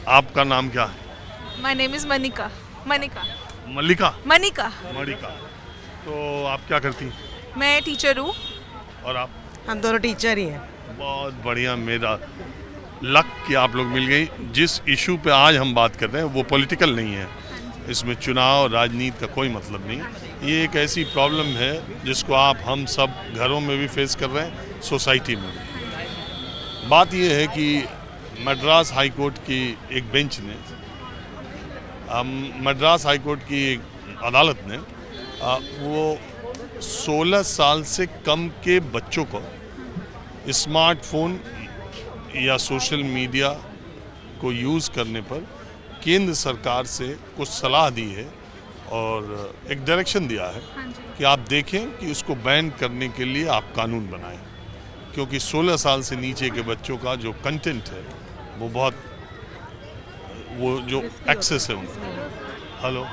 आपका नाम क्या है? My name is Manika. Mallika? Manika. Manika. तो आप क्या करती हैं? मैं टीचर हूँ। और आप? हम दोनों टीचर ही हैं। बहुत बढ़िया, मेरा लक कि आप लोग मिल गई। जिस इशू पे आज हम बात कर रहे हैं वो पॉलिटिकल नहीं है, इसमें चुनाव राजनीति का कोई मतलब नहीं। ये एक ऐसी प्रॉब्लम है जिसको हम सब घरों में भी फेस कर रहे हैं, सोसाइटी में भी। बात ये है कि मद्रास हाई कोर्ट की एक बेंच ने, मद्रास हाई कोर्ट की एक अदालत ने वो 16 साल से कम के बच्चों को स्मार्टफोन या सोशल मीडिया को यूज़ करने पर केंद्र सरकार से कुछ सलाह दी है और एक डायरेक्शन दिया है कि आप देखें कि उसको बैन करने के लिए आप कानून बनाएं, क्योंकि 16 साल से नीचे के बच्चों का जो कंटेंट है वो जो एक्सेस है उनका। हेलो,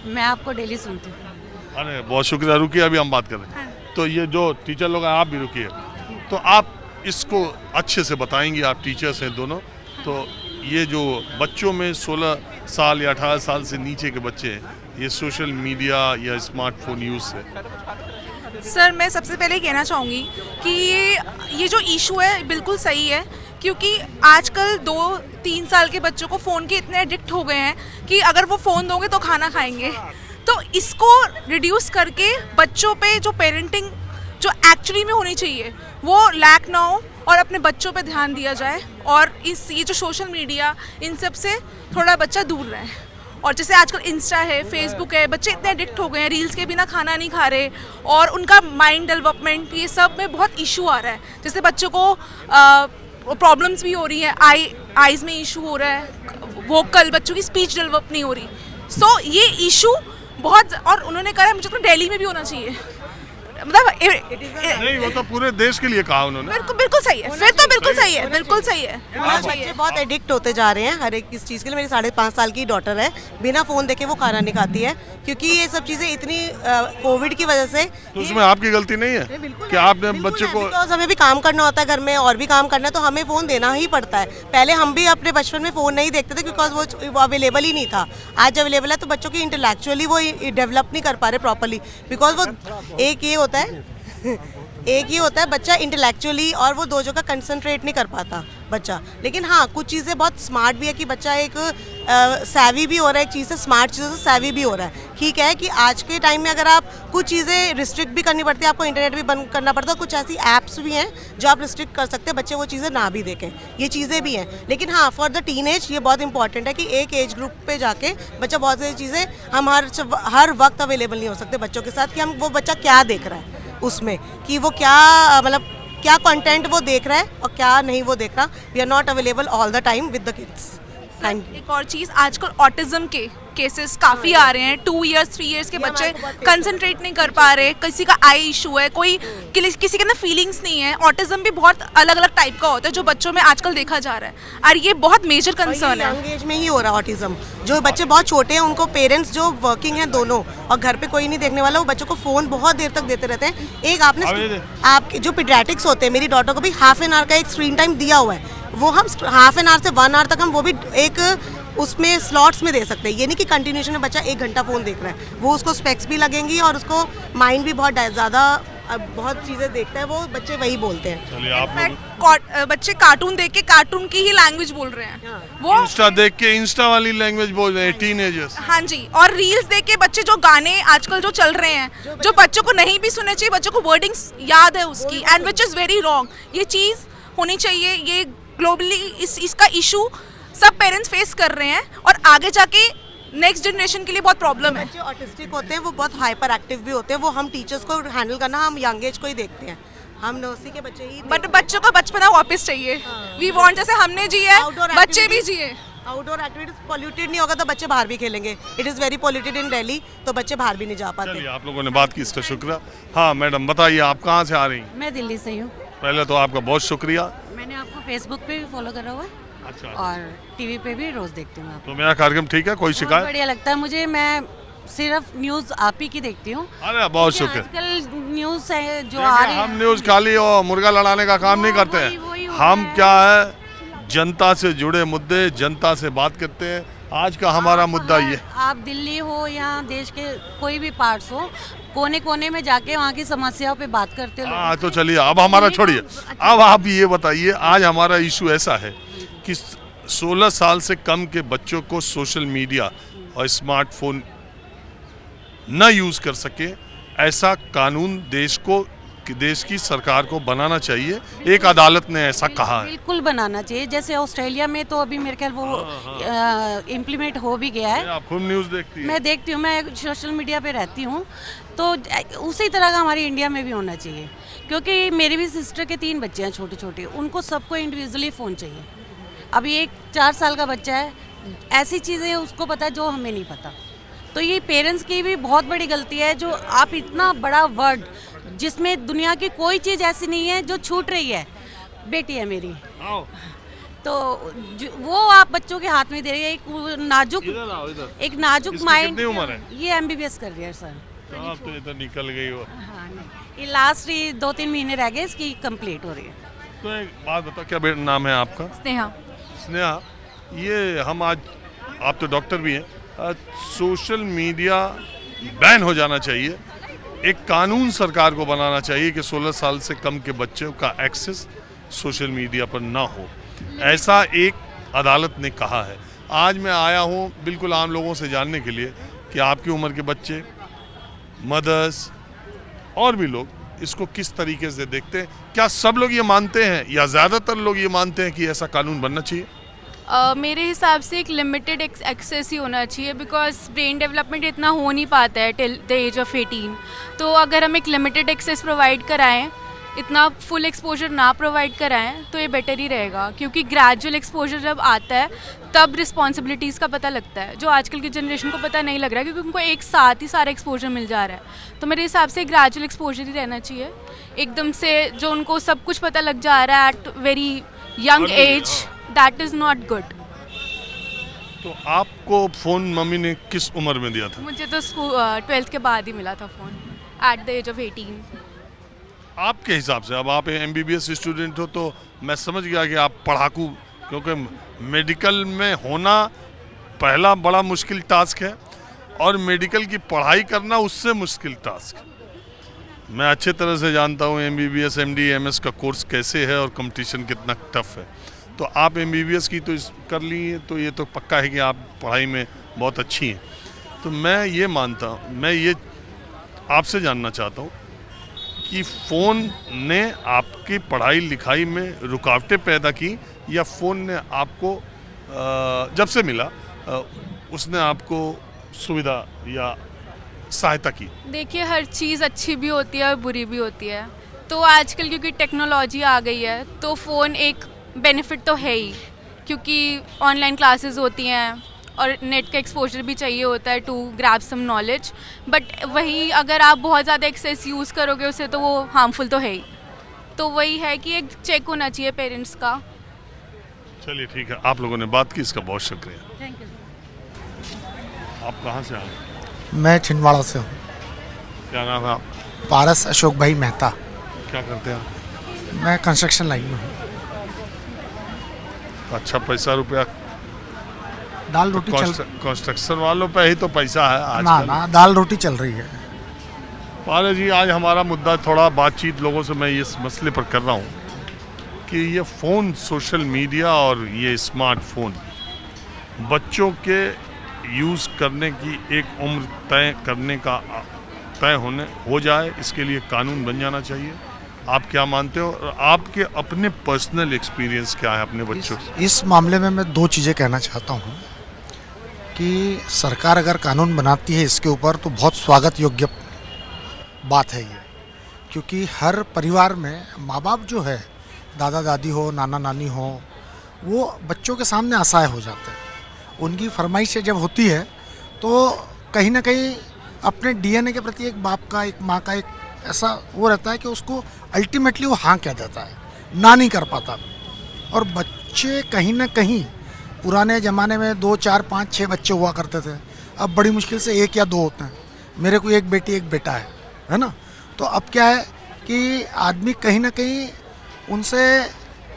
मैं आपको डेली सुनती हूँ। अरे बहुत शुक्रिया, रुकिए, अभी हम बात कर रहे हैं। तो ये जो टीचर लोग हैं, आप भी रुकिए। तो आप इसको अच्छे से बताएंगे, आप टीचर्स हैं दोनों। तो ये जो बच्चों में 16 साल या 18 साल से नीचे के बच्चे हैं, ये सोशल मीडिया या स्मार्टफोन यूज़ से। सर, मैं सबसे पहले कहना चाहूँगी कि ये जो इशू है बिल्कुल सही है, क्योंकि आजकल 2-3 साल के बच्चों को फ़ोन के इतने एडिक्ट हो गए हैं कि अगर वो फ़ोन दोगे तो खाना खाएंगे। तो इसको रिड्यूस करके बच्चों पे जो पेरेंटिंग जो एक्चुअली में होनी चाहिए वो लैक ना हो और अपने बच्चों पे ध्यान दिया जाए, और ये जो सोशल मीडिया इन सब से थोड़ा बच्चा दूर रहे। और जैसे आजकल इंस्टा है, फेसबुक है, बच्चे इतने एडिक्ट हो गए हैं, रील्स के बिना खाना नहीं खा रहे, और उनका माइंड डेवलपमेंट ये सब में बहुत इशू आ रहा है। जैसे बच्चों को प्रॉब्लम्स भी हो रही है, आईज में इशू हो रहा है, वोकल बच्चों की स्पीच डेवलप नहीं हो रही। सो ये इशू बहुत, और उन्होंने कहा है मुझे तो दिल्ली में भी होना चाहिए, मतलब नहीं, वो तो पूरे देश के लिए कहा उन्होंने। बिल्कुल सही है, फिर तो बिल्कुल सही है, बिल्कुल सही है। बच्चे बहुत एडिक्ट होते जा रहे हैं हर एक इस चीज़ के लिए। मेरी 5.5 साल की डॉटर है, बिना फ़ोन देखे वो खाना नहीं खाती है, क्योंकि ये सब चीज़ें इतनी कोविड की वजह से। तो उसमें आपकी गलती नहीं है कि आपने बच्चे को, हमें भी काम करना होता है घर में, और भी काम करना है, तो हमें फ़ोन देना ही पड़ता है। पहले हम भी अपने बचपन में फ़ोन नहीं देखते थे, बिकॉज वो अवेलेबल ही नहीं था। आज अवेलेबल है तो बच्चों की इंटेलेक्चुअली वो डेवलप नहीं कर पा रहे प्रॉपरली, बिकॉज वो एक ये होता है बच्चा इंटेलेक्चुअली, और वो दो जगह कंसंट्रेट नहीं कर पाता बच्चा। लेकिन हाँ, कुछ चीज़ें बहुत स्मार्ट भी है कि बच्चा एक सैवी भी हो रहा है, एक चीज़ से, स्मार्ट चीज़ों से सैवी भी हो रहा है। ठीक है कि आज के टाइम में अगर आप कुछ चीज़ें रिस्ट्रिक्ट भी करनी पड़ती है, आपको इंटरनेट भी बंद करना पड़ता है, कुछ ऐसी ऐप्स भी हैं जो आप रिस्ट्रिक्ट कर सकते हैं, बच्चे वो चीज़ें ना भी देखें, ये चीज़ें भी हैं। लेकिन हाँ, फॉर द टीनेज ये बहुत इंपॉर्टेंट है कि एक एज ग्रुप पे जाके बच्चा, बहुत सारी चीज़ें हम हर वक्त अवेलेबल नहीं हो सकते बच्चों के साथ, कि हम वो बच्चा क्या देख रहा है उसमें, कि वो क्या, मतलब क्या कंटेंट वो देख रहा है और क्या नहीं वो देख रहा। We are not available all the time with the kids. एक और चीज़, आजकल ऑटिज्म के केसेस काफ़ी आ रहे हैं। 2 इयर्स 3 इयर्स के बच्चे कंसंट्रेट नहीं कर पा रहे, किसी का आई इशू है, किसी के अंदर फीलिंग्स नहीं है। ऑटिज्म भी बहुत अलग अलग टाइप का होता है जो बच्चों में आजकल देखा जा रहा है, और ये बहुत मेजर कंसर्न है। यंग एज में ही हो रहा है ऑटिज्म। जो बच्चे बहुत छोटे हैं उनको पेरेंट्स जो वर्किंग हैं दोनों, और घर पे कोई नहीं देखने वाला, वो बच्चों को फ़ोन बहुत देर तक देते रहते हैं। एक आपके जो पीडियाट्रिक्स होते हैं, मेरी डॉटर को भी ½ एन आवर का एक स्क्रीन टाइम दिया हुआ है। वो हम ½ एन आवर से 1 आवर तक हम वो भी एक उसमें स्लॉट्स में दे सकते हैं। ये नहीं कि कंटिन्यूशन में बच्चा 1 घंटा फ़ोन देख रहा है, वो उसको स्पेक्स भी लगेंगी और उसको माइंड भी बहुत ज़्यादा बहुत चीज़ें देखता है, वो बच्चे वही बोलते हैं। बच्चे कार्टून देख के कार्टून की ही लैंग्वेज बोल रहे हैं, वो इंस्टा देख के इंस्टा वाली लैंग्वेज बोल रहे हैं टीनेजर्स। हाँ जी, और रील्स देख के बच्चे, जो गाने आजकल जो चल रहे हैं, जो बच्चों को नहीं भी सुनने चाहिए, बच्चों को वर्डिंग्स याद है उसकी, and which is very wrong. ये चीज़ होनी चाहिए। ये ग्लोबली इसका इशू सब पेरेंट्स फेस कर रहे हैं, और आगे जाके नेक्स्ट जनरेशन के लिए बहुत प्रॉब्लम है। बच्चे ऑटिस्टिक होते हैं, वो बहुत हाइपर एक्टिव भी होते हैं, वो हम टीचर्स को हैंडल करना, हम यंग एज को ही देखते हैं, हम नर्सरी के बच्चे ही। बट बच्चों को बचपना वापस चाहिए। वी वांट, जैसे हमने जिया है बच्चे भी जिए। आउटडोर एक्टिविटीज पॉल्यूटेड नहीं होगा तो बच्चे बाहर भी खेलेंगे। इट इज़ वेरी पॉल्यूटेड इन दिल्ली, तो बच्चे बाहर भी नहीं जा पाते। आप लोगों ने बात की, इसका शुक्रिया। हाँ मैडम, बताइए आप कहाँ से आ रही हैं? मैं दिल्ली से हूँ। पहले तो आपका बहुत शुक्रिया। मैंने आपको फेसबुक पे भी फॉलो करा हुआ है, अच्छा, और टीवी पे भी रोज देखती हूँ। तो मेरा कार्यक्रम ठीक है, कोई शिकायत? बढ़िया लगता है मुझे, मैं सिर्फ न्यूज़ आप ही की देखती हूँ। अरे बहुत शुक्रिया। आजकल न्यूज़ है जो आ रही है, हम न्यूज़ खाली और मुर्गा लड़ाने का काम नहीं करते हैं। हम क्या है, जनता से जुड़े मुद्दे, जनता से बात करते हैं। आज का हमारा मुद्दा ये, आप दिल्ली हो या देश के कोई भी पार्ट्स हो, कोने कोने में जाके वहाँ की समस्याओं पे बात करते लोग। हाँ तो चलिए अब हमारा छोड़िए, अब आप ये बताइए आज हमारा इशू ऐसा है कि 16 साल से कम के बच्चों को सोशल मीडिया और स्मार्टफोन न यूज़ कर सके, ऐसा कानून देश की सरकार को बनाना चाहिए। एक अदालत ने ऐसा कहा है। बिल्कुल बनाना चाहिए। जैसे ऑस्ट्रेलिया में तो अभी मेरे ख्याल वो इम्प्लीमेंट हो भी गया है। आप खूब न्यूज़ देखती हैं? मैं देखती हूँ, मैं सोशल मीडिया पे रहती हूँ, तो उसी तरह का हमारी इंडिया में भी होना चाहिए। क्योंकि मेरी भी सिस्टर के 3 बच्चे हैं छोटे छोटे, उनको सबको इंडिविजुअली फ़ोन चाहिए। अभी एक 4 साल का बच्चा है, ऐसी चीज़ें उसको पता है जो हमें नहीं पता। तो ये पेरेंट्स की भी बहुत बड़ी गलती है, जो आप इतना बड़ा वर्ड जिसमें दुनिया की कोई चीज़ ऐसी नहीं है जो छूट रही है। बेटी है मेरी, तो वो आप बच्चों के हाथ में दे रही है। एक नाजुक माइंड। कितनी उम्र है? ये MBBS कर रही है सर। आप तो ये तो निकल गई हो। हाँ, नहीं, ये लास्ट 2-3 महीने रह गए, इसकी कंप्लीट हो रही है। तो एक बात बताओ, क्या नाम है आपका? स्नेहा। स्नेहा, ये हम आज, आप तो डॉक्टर भी हैं, सोशल मीडिया बैन हो जाना चाहिए। एक कानून सरकार को बनाना चाहिए कि 16 साल से कम के बच्चों का एक्सेस सोशल मीडिया पर ना हो, ऐसा एक अदालत ने कहा है। आज मैं आया हूँ बिल्कुल आम लोगों से जानने के लिए कि आपकी उम्र के बच्चे, मदर्स और भी लोग इसको किस तरीके से देखते हैं। क्या सब लोग ये मानते हैं या ज़्यादातर लोग ये मानते हैं कि ऐसा कानून बनना चाहिए? मेरे हिसाब से एक लिमिटेड एक्सेस ही होना चाहिए, बिकॉज ब्रेन डेवलपमेंट इतना हो नहीं पाता है टिल द एज ऑफ 18। तो अगर हम एक लिमिटेड एक्सेस प्रोवाइड कराएं, इतना फुल एक्सपोजर ना प्रोवाइड कराएं, तो ये बेटर ही रहेगा। क्योंकि ग्रेजुअल एक्सपोजर जब आता है तब रिस्पॉन्सिबिलिटीज़ का पता लगता है, जो आजकल की जनरेशन को पता नहीं लग रहा है, क्योंकि उनको एक साथ ही सारा एक्सपोजर मिल जा रहा है। तो मेरे हिसाब से ग्रेजुअल एक्सपोजर ही रहना चाहिए। एकदम से जो उनको सब कुछ पता लग जा रहा है at very young age, that is not good. तो आपको फ़ोन मम्मी ने किस उम्र में दिया था? मुझे तो 12th के बाद ही मिला था phone, at the age of 18। आपके हिसाब से, अब आप MBBS स्टूडेंट हो तो मैं समझ गया कि आप पढ़ाकू, क्योंकि मेडिकल में होना पहला बड़ा मुश्किल टास्क है और मेडिकल की पढ़ाई करना उससे मुश्किल टास्क। मैं अच्छे तरह से जानता हूँ MBBS MD MS का कोर्स कैसे है और कंपटीशन कितना टफ है। तो आप MBBS की तो कर ली है, तो ये तो पक्का है कि आप पढ़ाई में बहुत अच्छी हैं। तो मैं ये मानता हूँ, मैं ये आपसे जानना चाहता हूँ कि फ़ोन ने आपकी पढ़ाई लिखाई में रुकावटें पैदा की या फ़ोन ने आपको जब से मिला उसने आपको सुविधा या सहायता की? देखिए, हर चीज़ अच्छी भी होती है और बुरी भी होती है। तो आजकल क्योंकि टेक्नोलॉजी आ गई है, तो फ़ोन एक बेनिफिट तो है ही, क्योंकि ऑनलाइन क्लासेस होती हैं और नेट का एक्सपोजर भी चाहिए होता है to grab some knowledge. But वही अगर आप बहुत ज़्यादा एक्सेस यूज़ करोगे उसे, तो वो हार्मफुल तो है ही। तो वही है कि एक चेक होना चाहिए पेरेंट्स का। चलिए ठीक है, आप लोगों ने बात की, इसका बहुत शुक्रिया। Thank you. आप कहाँ से आ गए? मैं छिंदवाड़ा से हूँ। क्या नाम है आप? पारस अशोक भाई मेहता। क्या करते हैं आप? मैं कंस्ट्रक्शन लाइन में हूँ। अच्छा पैसा रुपया दाल रोटी चल कंस्ट्रक्शन वालों पे ही तो पैसा है ना आजकल। ना दाल रोटी चल रही है। पारस जी, आज हमारा मुद्दा थोड़ा बातचीत लोगों से मैं इस मसले पर कर रहा हूँ कि ये फ़ोन, सोशल मीडिया और ये स्मार्टफोन बच्चों के यूज़ करने की एक उम्र तय हो जाए, इसके लिए कानून बन जाना चाहिए। आप क्या मानते हो और आपके अपने पर्सनल एक्सपीरियंस क्या है अपने बच्चों से? इस मामले में मैं 2 चीज़ें कहना चाहता हूँ कि सरकार अगर कानून बनाती है इसके ऊपर तो बहुत स्वागत योग्य बात है ये, क्योंकि हर परिवार में माँ बाप जो है, दादा दादी हो, नाना नानी हो, वो बच्चों के सामने असहाय हो जाते हैं। उनकी फरमाइशें जब होती है तो कहीं ना कहीं अपने DNA के प्रति एक बाप का, एक माँ का एक ऐसा वो रहता है कि उसको अल्टीमेटली वो हाँ कह देता है, ना नहीं कर पाता। और बच्चे कहीं ना कहीं पुराने ज़माने में 2, 4, 5, 6 बच्चे हुआ करते थे, अब बड़ी मुश्किल से 1 या 2 होते हैं। मेरे को एक बेटी एक बेटा है ना। तो अब क्या है कि आदमी कहीं ना कहीं उनसे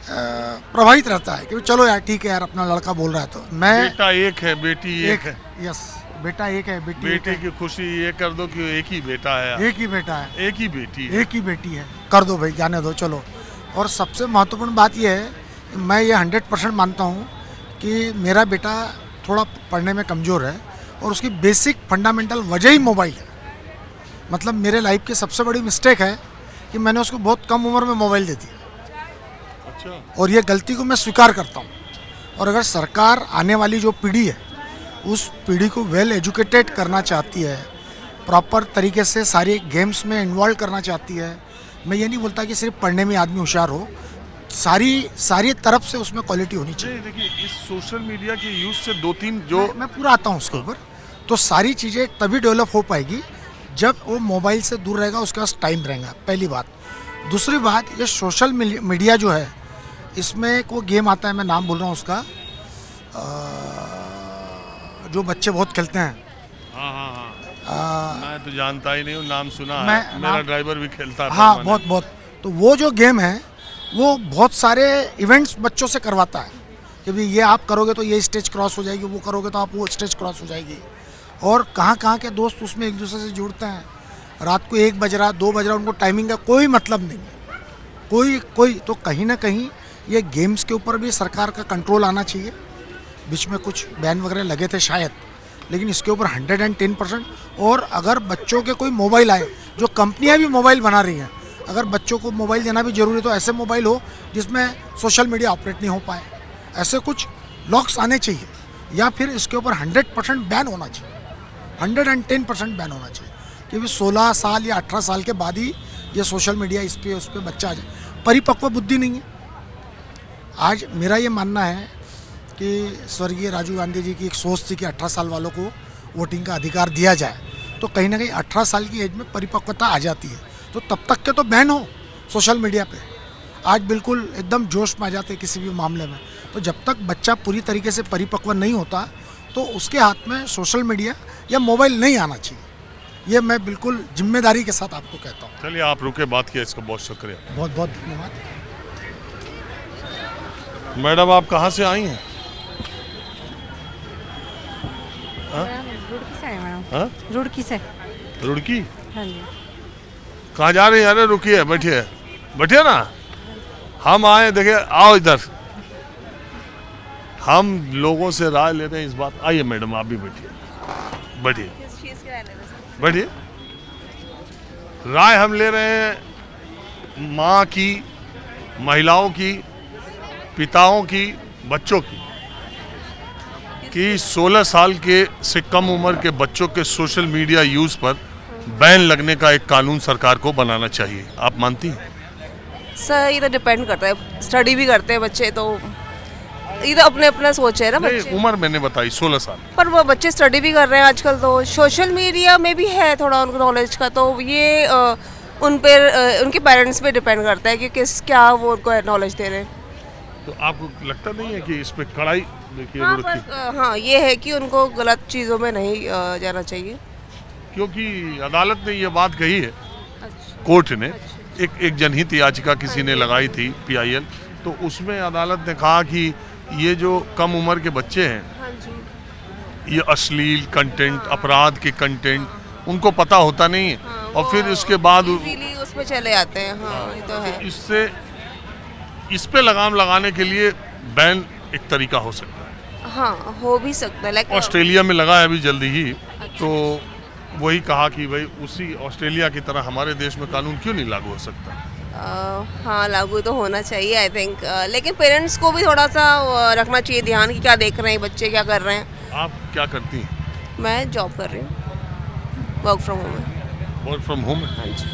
प्रभावित रहता है कि चलो यार ठीक है यार, अपना लड़का बोल रहा है तो मैं बेटा एक है, बेटी एक है। यस, बेटा एक है, बेटी एक बेटे है, की खुशी ये कर दो कि एक ही बेटा है, एक ही बेटा है, एक ही बेटी है। एक ही बेटी है, कर दो भाई, जाने दो चलो। और सबसे महत्वपूर्ण बात यह है कि मैं ये 100% मानता हूँ कि मेरा बेटा थोड़ा पढ़ने में कमज़ोर है और उसकी बेसिक फंडामेंटल वजह ही मोबाइल है। मतलब मेरे लाइफ की सबसे बड़ी मिस्टेक है कि मैंने उसको बहुत कम उम्र में मोबाइल दे दिया, अच्छा, और ये गलती को मैं स्वीकार करता हूँ। और अगर सरकार आने वाली जो पीढ़ी है उस पीढ़ी को वेल एजुकेटेड करना चाहती है, प्रॉपर तरीके से सारे गेम्स में इन्वॉल्व करना चाहती है, मैं ये नहीं बोलता कि सिर्फ पढ़ने में आदमी होशियार हो, सारी तरफ से उसमें क्वालिटी होनी चाहिए। देखिए इस सोशल मीडिया के यूज से दो तीन जो मैं पूरा आता हूँ उसके ऊपर। तो सारी चीज़ें तभी डेवलप हो पाएगी जब वो मोबाइल से दूर रहेगा, उसके पास टाइम रहेगा, पहली बात। दूसरी बात, ये सोशल मीडिया जो है, इसमें एक वो गेम आता है, मैं नाम बोल रहा हूँ उसका, जो बच्चे बहुत खेलते हैं। हाँ हाँ हाँ, मैं तो जानता ही नहीं हूँ, नाम सुना है, मैं मेरा ड्राइवर भी खेलता है। हाँ, बहुत। तो वो जो गेम है वो बहुत सारे इवेंट्स बच्चों से करवाता है कि भाई ये आप करोगे तो ये स्टेज क्रॉस हो जाएगी, वो करोगे तो आप वो स्टेज क्रॉस हो जाएगी। और कहाँ के दोस्त उसमें एक दूसरे से जुड़ते हैं। रात को 1 बज रहा, 2 बज रहा, उनको टाइमिंग का कोई मतलब नहीं है, कोई। तो कहीं ना कहीं ये गेम्स के ऊपर भी सरकार का कंट्रोल आना चाहिए। बीच में कुछ बैन वगैरह लगे थे शायद, लेकिन इसके ऊपर 110%। और अगर बच्चों के कोई मोबाइल आए, जो कंपनियां भी मोबाइल बना रही हैं, अगर बच्चों को मोबाइल देना भी जरूरी है तो ऐसे मोबाइल हो जिसमें सोशल मीडिया ऑपरेट नहीं हो पाए, ऐसे कुछ लॉक्स आने चाहिए, या फिर इसके ऊपर 100% बैन होना चाहिए, 110% बैन होना चाहिए। क्योंकि 16 साल या 18 साल के बाद ही ये सोशल मीडिया उस पर बच्चा आ जाए। परिपक्व बुद्धि नहीं है। आज मेरा ये मानना है कि स्वर्गीय राजीव गांधी जी की एक सोच थी कि 18 साल वालों को वोटिंग का अधिकार दिया जाए, तो कहीं ना कहीं 18 साल की एज में परिपक्वता आ जाती है, तो तब तक के तो बैन हो सोशल मीडिया पे। आज बिल्कुल एकदम जोश में आ जाते किसी भी मामले में। तो जब तक बच्चा पूरी तरीके से परिपक्व नहीं होता तो उसके हाथ में सोशल मीडिया या मोबाइल नहीं आना चाहिए। ये मैं बिल्कुल जिम्मेदारी के साथ आपको कहता हूँ। चलिए आप रुके, बात किया, इसका बहुत शुक्रिया। बहुत बहुत धन्यवाद। मैडम आप कहाँ से आई हैं? रुड़की से है मैडम। हाँ? रुड़की से। रुड़की? हाँ जी। कहाँ जा रही हैं? अरे रुकिए, बैठिए ना। हम आए, देखिए, आओ इधर, हम लोगों से राय ले रहे हैं इस बात। आइए मैडम, आप भी बैठिए। राय हम ले रहे हैं माँ की, महिलाओं की, पिताओं की, बच्चों की, कि 16 साल के से कम उम्र के बच्चों के सोशल मीडिया यूज पर बैन लगने का एक कानून सरकार को बनाना चाहिए। आप मानती हैं? सर ये तो डिपेंड करता है, स्टडी भी करते हैं बच्चे, तो ये तो अपने अपना सोच है ना बच्चे। उम्र मैंने बताई 16 साल, पर वो बच्चे स्टडी भी कर रहे हैं आजकल, तो सोशल मीडिया में भी है थोड़ा उनको नॉलेज का, तो ये उन पर उनके पेरेंट्स पे डिपेंड करता है कि क्या वो उनको नॉलेज दे रहे हैं। तो आपको लगता नहीं है कि इस पे कड़ाई, देखिए हाँ, रुड़की, हाँ ये है कि उनको गलत चीज़ों में नहीं जाना चाहिए, क्योंकि अदालत ने ये बात कही है, कोर्ट ने एक जनहित याचिका किसी ने लगाई थी, PIL, तो उसमें अदालत ने कहा कि ये जो कम उम्र के बच्चे हैं, ये अश्लील कंटेंट, अपराध के कंटेंट उनको पता होता नहीं है, और फिर उसके बाद उसमें चले आते हैं। हाँ ये तो है। इससे इस पे लगाम लगाने के लिए बैन एक तरीका हो सकता है। हाँ हो भी सकता है, लाइक ऑस्ट्रेलिया में लगा है अभी जल्दी ही, तो वही कहा कि भाई उसी ऑस्ट्रेलिया की तरह हमारे देश में कानून क्यों नहीं लागू हो सकता। हाँ लागू तो होना चाहिए आई थिंक, लेकिन पेरेंट्स को भी थोड़ा सा रखना चाहिए ध्यान कि क्या देख रहे हैं बच्चे, क्या कर रहे हैं। आप क्या करती हैं? मैं जॉब कर रही हूँ, वर्क फ्रॉम होम है। वर्क फ्रॉम होम है? हाँ जी।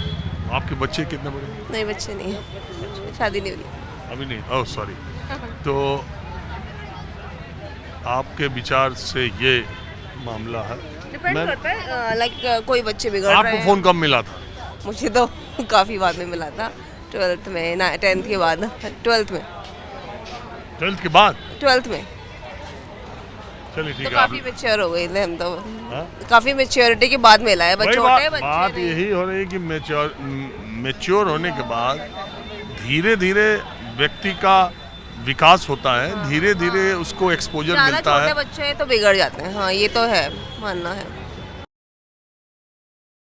आपके बच्चे कितने बड़े? नहीं बच्चे नहीं है, शादी नहीं हुई अभी नहीं? Oh sorry. तो आपके विचार से ये मामला है, डिपेंड करता है, लाइक कोई बच्चे बिगड़ रहे आपको हैं। फोन कब मिला था? मुझे तो काफ़ी बाद में मिला था, 12th में, 10th के बाद, 12th में। 12th के बाद? 12th में चलिए ठीक तो है। काफ़ी मैच्योर हो गई थे हम तो। हाँ? काफ़ी मैच्योरिटी के बाद मिला है, बच्चे छोटे बच्चे बात नहीं। यही हो रही है कि मैच्योर होने के बाद धीरे धीरे व्यक्ति का विकास होता है, धीरे धीरे उसको एक्सपोजर ज़्यादा मिलता छोटे है। बच्चे हैं तो बिगड़ जाते हैं, हाँ ये तो है, मानना है।